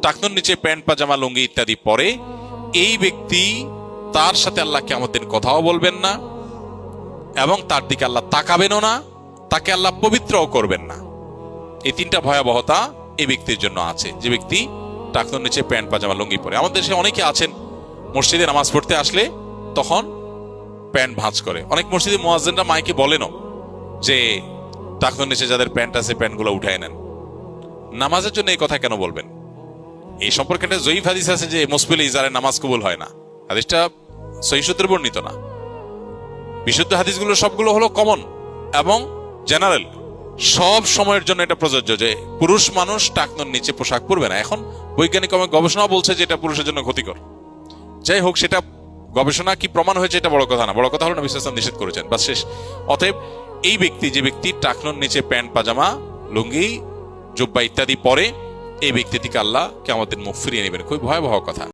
টাকনুর নিচে প্যান্ট পাজামা লুঙ্গি ইত্যাদি পরে, এই ব্যক্তি তার সাথে আল্লাহ কিয়ামতের দিন কথাও বলবেন না এবং তার দিকে আল্লাহ তাকাবেনও না, তাকে আল্লাহ পবিত্রও করবেন না। এই তিনটা ভয়াবহতা এই ব্যক্তির জন্য আছে, যে ব্যক্তি টাকনুর নিচে প্যান্ট পাজামা লুঙ্গি পরে। আমাদের দেশে অনেকে আছেন মসজিদে নামাজ পড়তে আসলে তখন প্যান্ট ভাঁজ করে। অনেক মসজিদে মুয়াজ্জিনরা মাইকে বলেনও যে টাকনুর নিচে যাদের প্যান্ট আছে প্যান্টগুলো উঠায় নেন। নামাজের জন্য এই কথা কেন বলবেন? এই সম্পর্কে একটা জয়ীফ হাদিস আছে যে মুসবিল ইজারে নামাজ কবুল হয় না। হাদিসটা সহিহ সূত্রে বর্ণিত না। বিশুদ্ধ হাদিসগুলো সবগুলো হলো কমন এবং জেনারেল, সব সময়ের জন্য এটা প্রযোজ্য যে পুরুষ মানুষ টাকনুর নিচে পোশাক পরবে না। এখন বৈজ্ঞানিক গবেষণা বলছে যে এটা পুরুষের জন্য ক্ষতিকর। যাই হোক, সেটা গবেষণা কি প্রমাণ হয়েছে এটা বড় কথা না, বড় কথা হলো নবী সাল্লাল্লাহু আলাইহি ওয়াসাল্লাম নিষেধ করেছেন, বাস শেষ। অতএব এই ব্যক্তি, যে ব্যক্তি টাকনুর নিচে প্যান্ট পাজামা লুঙ্গি জুব্বা ইত্যাদি পরে, এই ব্যক্তি থেকে আল্লাহ কিয়ামতের দিন মুখ ফিরিয়ে নেবেন। খুবই ভয়াবহ কথা।